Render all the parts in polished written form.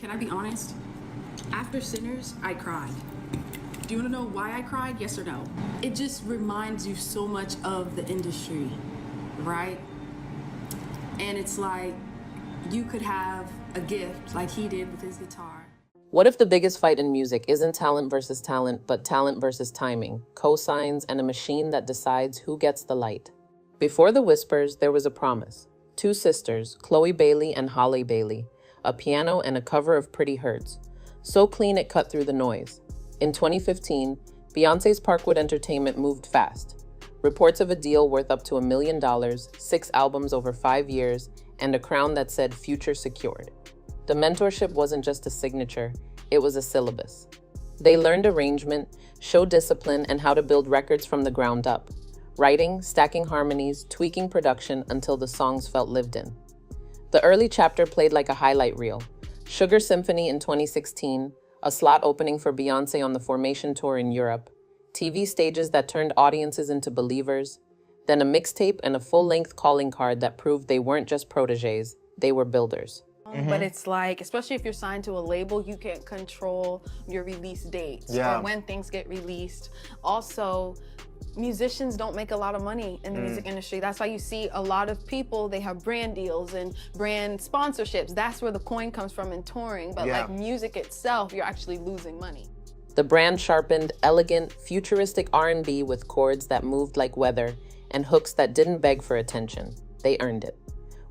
Can I be honest? After Sinners, I cried. Do you want to know why I cried? Yes or no? It just reminds you so much of the industry, right? And it's like you could have a gift like he did with his guitar. What if the biggest fight in music isn't talent versus talent, but talent versus timing, cosigns, and a machine that decides who gets the light? Before the whispers, there was a promise. Two sisters, Chloe Bailey and Halle Bailey, a piano and a cover of Pretty Hurts. So clean it cut through the noise. In 2015, Beyonce's Parkwood Entertainment moved fast. Reports of a deal worth up to $1 million, 6 albums over 5 years, and a crown that said future secured. The mentorship wasn't just a signature, it was a syllabus. They learned arrangement, show discipline, and how to build records from the ground up. Writing, stacking harmonies, tweaking production until the songs felt lived in. The early chapter played like a highlight reel. Sugar Symphony in 2016, a slot opening for Beyoncé on the Formation Tour in Europe, TV stages that turned audiences into believers, then a mixtape and a full-length calling card that proved they weren't just protégés, they were builders. But it's like, especially if you're signed to a label, you can't control your release dates or when things get released. Also, musicians don't make a lot of money in the music industry. That's why you see a lot of people, they have brand deals and brand sponsorships. That's where the coin comes from in touring. But like music itself, you're actually losing money. The brand sharpened, elegant, futuristic R&B with chords that moved like weather and hooks that didn't beg for attention. They earned it.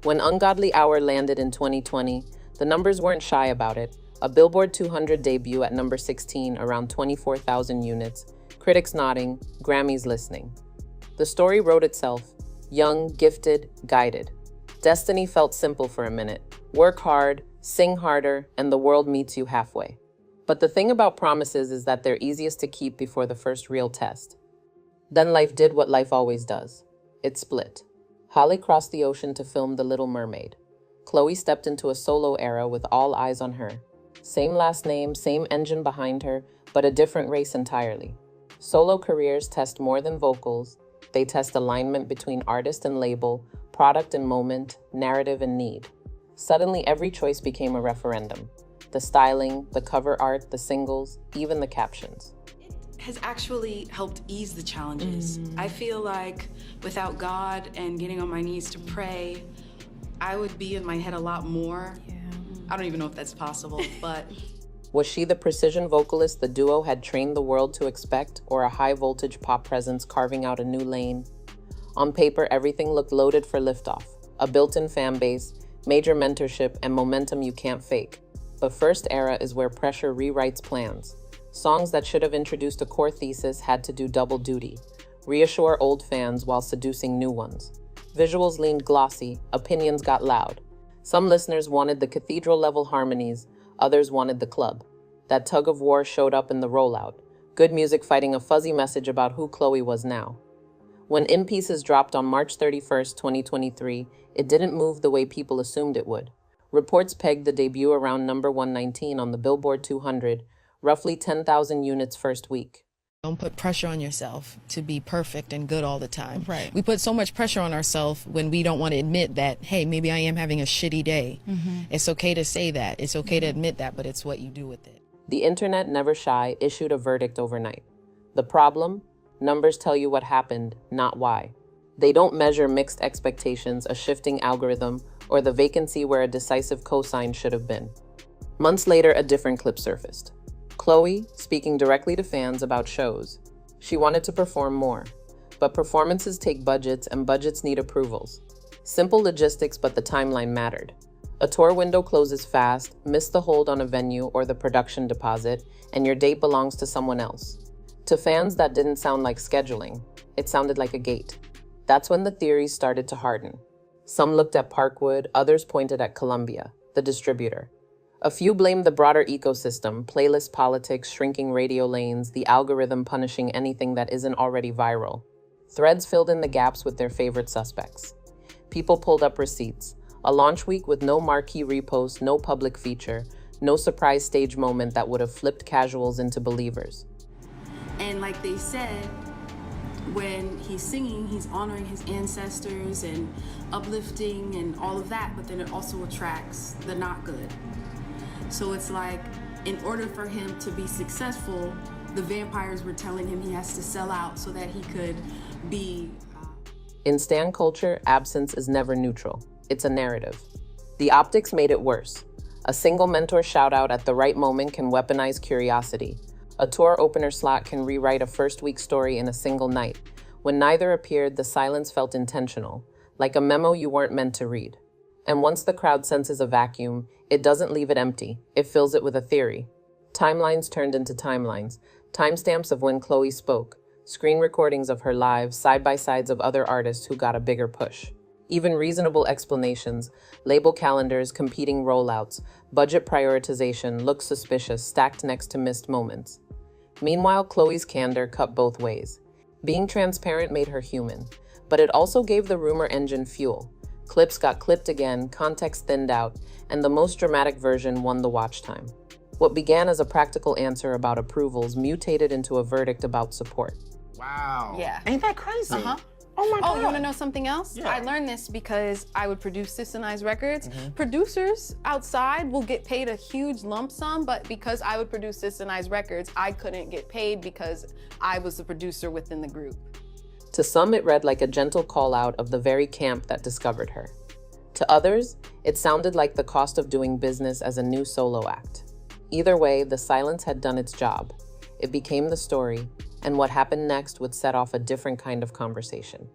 When Ungodly Hour landed in 2020, the numbers weren't shy about it. A Billboard 200 debut at number 16, around 24,000 units, critics nodding, Grammys listening. The story wrote itself, young, gifted, guided. Destiny felt simple for a minute. Work hard, sing harder, and the world meets you halfway. But the thing about promises is that they're easiest to keep before the first real test. Then life did what life always does. It split. Halle crossed the ocean to film The Little Mermaid. Chloe stepped into a solo era with all eyes on her. Same last name, same engine behind her, but a different race entirely. Solo careers test more than vocals. They test alignment between artist and label, product and moment, narrative and need. Suddenly, every choice became a referendum. The styling, the cover art, the singles, even the captions. Has actually helped ease the challenges. I feel like without God and getting on my knees to pray, I would be in my head a lot more. I don't even know if that's possible, but... Was she the precision vocalist the duo had trained the world to expect, or a high-voltage pop presence carving out a new lane? On paper, everything looked loaded for liftoff. A built-in fan base, major mentorship, and momentum you can't fake. But First Era is where pressure rewrites plans. Songs that should have introduced a core thesis had to do double duty, reassure old fans while seducing new ones. Visuals leaned glossy, opinions got loud. Some listeners wanted the cathedral-level harmonies, others wanted the club. That tug of war showed up in the rollout, good music fighting a fuzzy message about who Chloe was now. When In Pieces dropped on March 31st, 2023, it didn't move the way people assumed it would. Reports pegged the debut around number 119 on the Billboard 200, roughly 10,000 units first week. Don't put pressure on yourself to be perfect and good all the time. Right. We put so much pressure on ourselves when we don't want to admit that, hey, maybe I am having a shitty day. It's okay to say that. It's okay to admit that, but it's what you do with it. The internet, never shy, issued a verdict overnight. The problem? Numbers tell you what happened, not why. They don't measure mixed expectations, a shifting algorithm, or the vacancy where a decisive cosign should have been. Months later, a different clip surfaced. Chloe, speaking directly to fans about shows. She wanted to perform more, but performances take budgets and budgets need approvals. Simple logistics, but the timeline mattered. A tour window closes fast, miss the hold on a venue or the production deposit, and your date belongs to someone else. To fans, that didn't sound like scheduling. It sounded like a gate. That's when the theories started to harden. Some looked at Parkwood, others pointed at Columbia, the distributor. A few blamed the broader ecosystem, playlist politics, shrinking radio lanes, the algorithm punishing anything that isn't already viral. Threads filled in the gaps with their favorite suspects. People pulled up receipts. A launch week with no marquee repost, no public feature, no surprise stage moment that would have flipped casuals into believers. And like they said, when he's singing, he's honoring his ancestors and uplifting and all of that, but then it also attracts the not good. So it's like, in order for him to be successful, the vampires were telling him he has to sell out so that he could be... In stan culture, absence is never neutral. It's a narrative. The optics made it worse. A single mentor shout-out at the right moment can weaponize curiosity. A tour opener slot can rewrite a first-week story in a single night. When neither appeared, the silence felt intentional, like a memo you weren't meant to read. And once the crowd senses a vacuum, it doesn't leave it empty. It fills it with a theory. Timelines turned into timelines. Timestamps of when Chloe spoke. Screen recordings of her lives, side-by-sides of other artists who got a bigger push. Even reasonable explanations, label calendars, competing rollouts, budget prioritization look suspicious stacked next to missed moments. Meanwhile, Chloe's candor cut both ways. Being transparent made her human, but it also gave the rumor engine fuel. Clips got clipped again, context thinned out, and the most dramatic version won the watch time. What began as a practical answer about approvals mutated into a verdict about support. Wow. Yeah. Ain't that crazy? Uh-huh. Oh my God. Oh, you want to know something else? Yeah. I learned this because I would produce Sis and I's records. Producers outside will get paid a huge lump sum, but because I would produce Sis and I's records, I couldn't get paid because I was the producer within the group. To some, it read like a gentle call-out of the very camp that discovered her. To others, it sounded like the cost of doing business as a new solo act. Either way, the silence had done its job. It became the story, and what happened next would set off a different kind of conversation.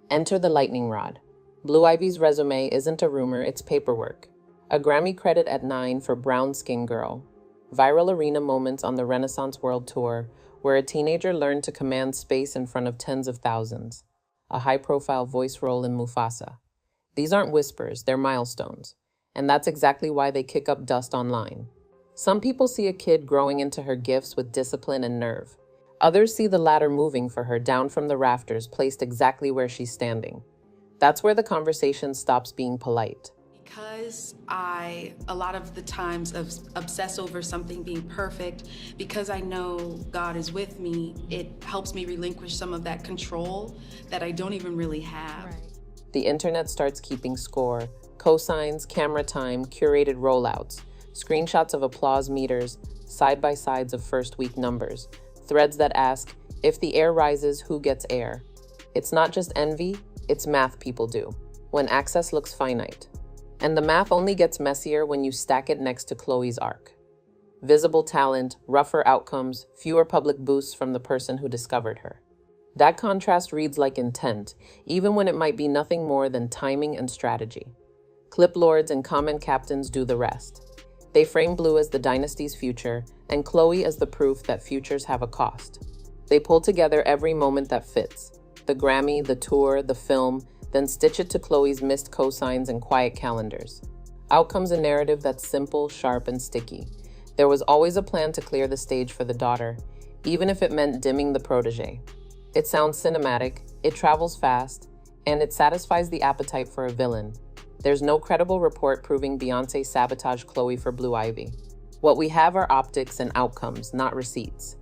Enter the lightning rod. Blue Ivy's resume isn't a rumor, it's paperwork. A Grammy credit at 9 for Brown Skin Girl. Viral arena moments on the Renaissance World Tour, where a teenager learned to command space in front of tens of thousands. A high-profile voice role in Mufasa. These aren't whispers, they're milestones. And that's exactly why they kick up dust online. Some people see a kid growing into her gifts with discipline and nerve. Others see the ladder moving for her down from the rafters, placed exactly where she's standing. That's where the conversation stops being polite. Because I, a lot of the times, obsess over something being perfect, because I know God is with me, it helps me relinquish some of that control that I don't even really have. Right. The internet starts keeping score. Cosigns, camera time, curated rollouts, screenshots of applause meters, side-by-sides of first-week numbers, threads that ask, if the air rises, who gets air? It's not just envy, it's math people do, when access looks finite. And the math only gets messier when you stack it next to Chloe's arc. Visible talent, rougher outcomes, fewer public boosts from the person who discovered her. That contrast reads like intent, even when it might be nothing more than timing and strategy. Clip lords and comment captains do the rest. They frame Blue as the dynasty's future, and Chloe as the proof that futures have a cost. They pull together every moment that fits. The Grammy, the tour, the film, then stitch it to Chloe's missed cosigns and quiet calendars. Out comes a narrative that's simple, sharp, and sticky. There was always a plan to clear the stage for the daughter, even if it meant dimming the protégé. It sounds cinematic, it travels fast, and it satisfies the appetite for a villain. There's no credible report proving Beyoncé sabotaged Chloe for Blue Ivy. What we have are optics and outcomes, not receipts.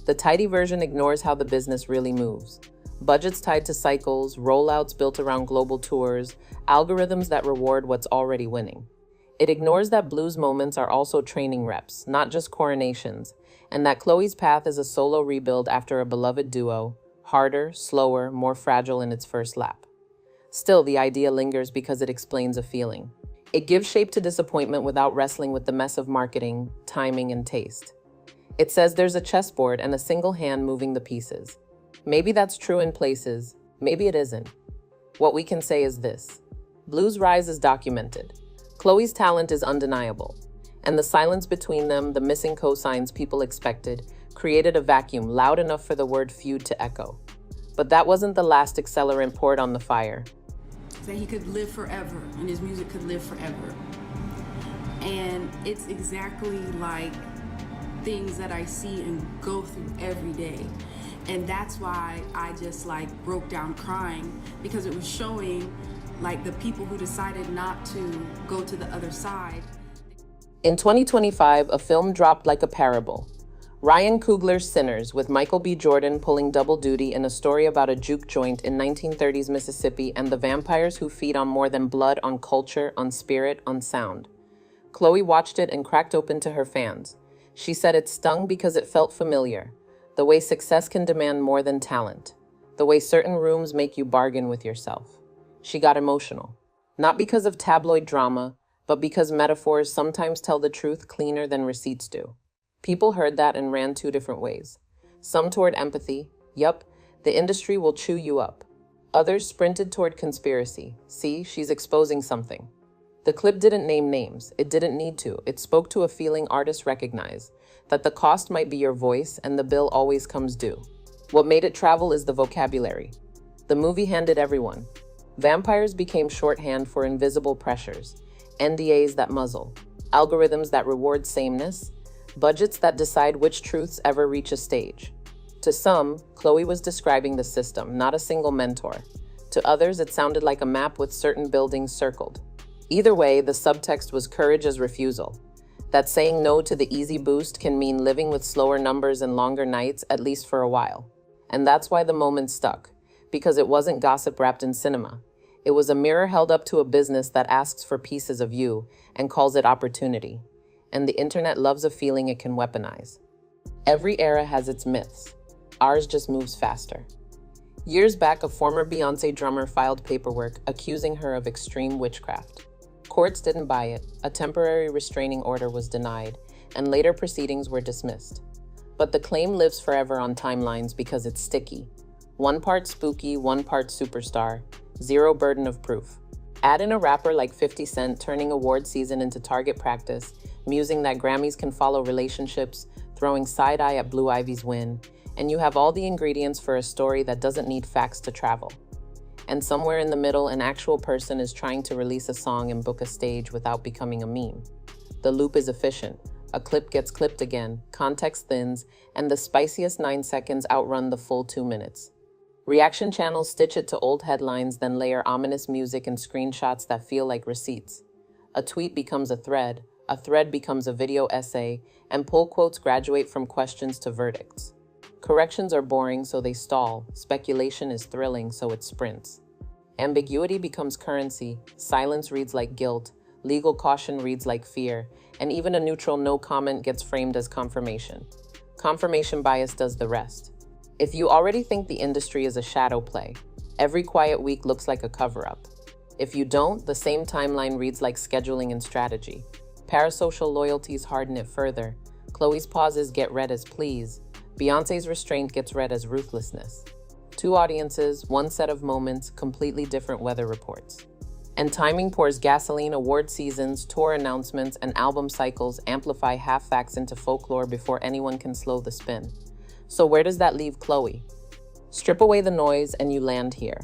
The tidy version ignores how the business really moves. Budgets tied to cycles, rollouts built around global tours, algorithms that reward what's already winning. It ignores that Blue's moments are also training reps, not just coronations, and that Chloe's path is a solo rebuild after a beloved duo, harder, slower, more fragile in its first lap. Still, the idea lingers because it explains a feeling. It gives shape to disappointment without wrestling with the mess of marketing, timing, and taste. It says there's a chessboard and a single hand moving the pieces. Maybe that's true in places, maybe it isn't. What we can say is this: Blue's rise is documented. Chloe's talent is undeniable. And the silence between them, the missing cosigns people expected, created a vacuum loud enough for the word feud to echo. But that wasn't the last accelerant poured on the fire. That he could live forever, and his music could live forever. And it's exactly like things that I see and go through every day. And that's why I just broke down crying, because it was showing the people who decided not to go to the other side. In 2025, a film dropped like a parable. Ryan Coogler's Sinners, with Michael B. Jordan pulling double duty in a story about a juke joint in 1930s Mississippi and the vampires who feed on more than blood, on culture, on spirit, on sound. Chloe watched it and cracked open to her fans. She said it stung because it felt familiar, the way success can demand more than talent, the way certain rooms make you bargain with yourself. She got emotional, not because of tabloid drama, but because metaphors sometimes tell the truth cleaner than receipts do. People heard that and ran two different ways. Some toward empathy, yup, the industry will chew you up. Others sprinted toward conspiracy, see, she's exposing something. The clip didn't name names, it didn't need to. It spoke to a feeling artists recognize, that the cost might be your voice and the bill always comes due. What made it travel is the vocabulary. The movie handed everyone. Vampires became shorthand for invisible pressures, NDAs that muzzle, algorithms that reward sameness, budgets that decide which truths ever reach a stage. To some, Chloe was describing the system, not a single mentor. To others, it sounded like a map with certain buildings circled. Either way, the subtext was courage as refusal. That saying no to the easy boost can mean living with slower numbers and longer nights, at least for a while. And that's why the moment stuck, because it wasn't gossip wrapped in cinema. It was a mirror held up to a business that asks for pieces of you and calls it opportunity. And the internet loves a feeling it can weaponize. Every era has its myths. Ours just moves faster. Years back, a former Beyonce drummer filed paperwork accusing her of extreme witchcraft. Courts didn't buy it, a temporary restraining order was denied, and later proceedings were dismissed. But the claim lives forever on timelines because it's sticky. One part spooky, one part superstar, zero burden of proof. Add in a rapper like 50 Cent turning award season into target practice, musing that Grammys can follow relationships, throwing side-eye at Blue Ivy's win, and you have all the ingredients for a story that doesn't need facts to travel. And somewhere in the middle, an actual person is trying to release a song and book a stage without becoming a meme. The loop is efficient. A clip gets clipped again, context thins, and the spiciest 9 seconds outrun the full 2 minutes. Reaction channels stitch it to old headlines, then layer ominous music and screenshots that feel like receipts. A tweet becomes a thread becomes a video essay, and pull quotes graduate from questions to verdicts. Corrections are boring, so they stall. Speculation is thrilling, so it sprints. Ambiguity becomes currency. Silence reads like guilt. Legal caution reads like fear. And even a neutral no comment gets framed as confirmation. Confirmation bias does the rest. If you already think the industry is a shadow play, every quiet week looks like a cover-up. If you don't, the same timeline reads like scheduling and strategy. Parasocial loyalties harden it further. Chloe's pauses get read as pleas. Beyonce's restraint gets read as ruthlessness. Two audiences, one set of moments, completely different weather reports. And timing pours gasoline. Award seasons, tour announcements, and album cycles amplify half-facts into folklore before anyone can slow the spin. So where does that leave Chloe? Strip away the noise and you land here.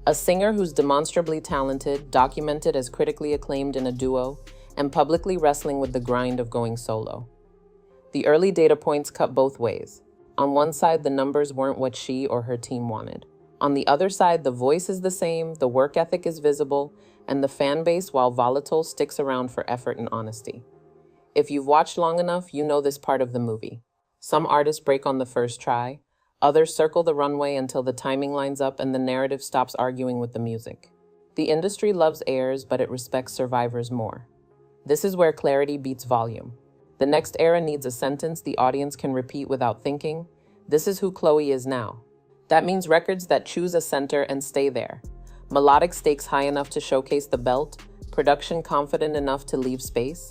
A singer who's demonstrably talented, documented as critically acclaimed in a duo, and publicly wrestling with the grind of going solo. The early data points cut both ways. On one side, the numbers weren't what she or her team wanted. On the other side, the voice is the same, the work ethic is visible, and the fan base, while volatile, sticks around for effort and honesty. If you've watched long enough, you know this part of the movie. Some artists break on the first try, others circle the runway until the timing lines up and the narrative stops arguing with the music. The industry loves heirs, but it respects survivors more. This is where clarity beats volume. The next era needs a sentence the audience can repeat without thinking. This is who Chloe is now. That means records that choose a center and stay there. Melodic stakes high enough to showcase the belt, production confident enough to leave space,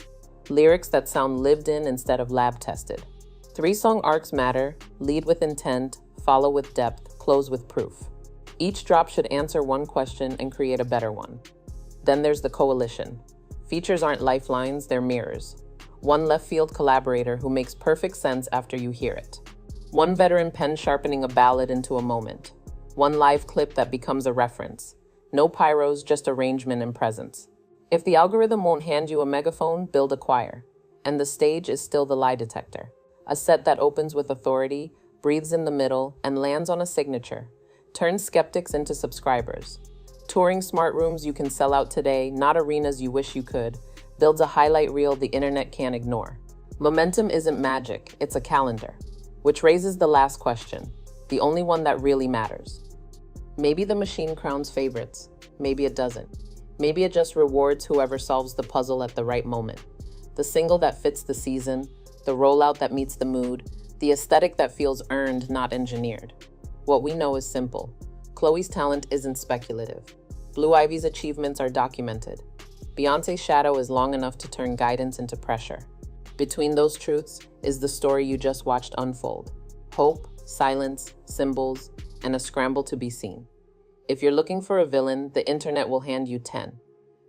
lyrics that sound lived in instead of lab tested. 3-song arcs matter: lead with intent, follow with depth, close with proof. Each drop should answer one question and create a better one. Then there's the coalition. Features aren't lifelines, they're mirrors. One left field collaborator who makes perfect sense after you hear it. One veteran pen sharpening a ballad into a moment. One live clip that becomes a reference. No pyros, just arrangement and presence. If the algorithm won't hand you a megaphone, build a choir. And the stage is still the lie detector. A set that opens with authority, breathes in the middle, and lands on a signature. Turns skeptics into subscribers. Touring smart rooms you can sell out today, not arenas you wish you could. Builds a highlight reel the internet can't ignore. Momentum isn't magic, it's a calendar. Which raises the last question, the only one that really matters. Maybe the machine crowns favorites, maybe it doesn't. Maybe it just rewards whoever solves the puzzle at the right moment. The single that fits the season, the rollout that meets the mood, the aesthetic that feels earned, not engineered. What we know is simple. Chloe's talent isn't speculative. Blue Ivy's achievements are documented. Beyoncé's shadow is long enough to turn guidance into pressure. Between those truths is the story you just watched unfold. Hope, silence, symbols, and a scramble to be seen. If you're looking for a villain, the internet will hand you 10.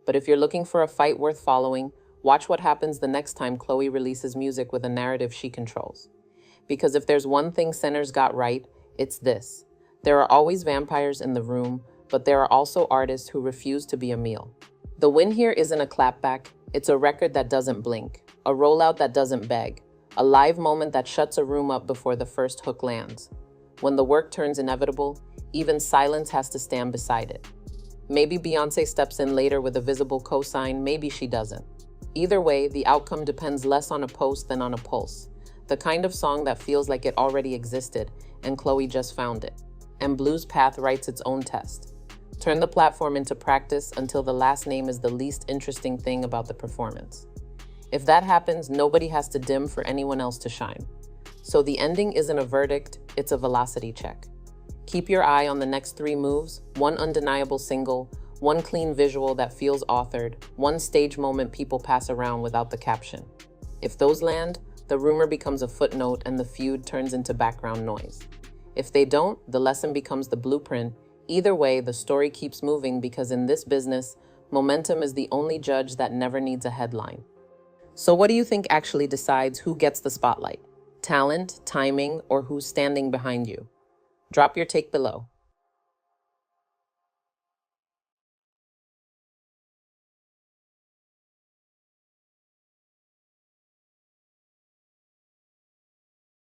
But if you're looking for a fight worth following, watch what happens the next time Chloe releases music with a narrative she controls. Because if there's one thing Centers got right, it's this. There are always vampires in the room, but there are also artists who refuse to be a meal. The win here isn't a clapback, it's a record that doesn't blink, a rollout that doesn't beg, a live moment that shuts a room up before the first hook lands. When the work turns inevitable, even silence has to stand beside it. Maybe Beyoncé steps in later with a visible cosign, maybe she doesn't. Either way, the outcome depends less on a post than on a pulse. The kind of song that feels like it already existed and Chloe just found it. And Blue's path writes its own test. Turn the platform into practice until the last name is the least interesting thing about the performance. If that happens, nobody has to dim for anyone else to shine. So the ending isn't a verdict, it's a velocity check. Keep your eye on the next 3 moves, one undeniable single, one clean visual that feels authored, one stage moment people pass around without the caption. If those land, the rumor becomes a footnote and the feud turns into background noise. If they don't, the lesson becomes the blueprint. Either way, the story keeps moving because in this business, momentum is the only judge that never needs a headline. So what do you think actually decides who gets the spotlight? Talent, timing, or who's standing behind you? Drop your take below.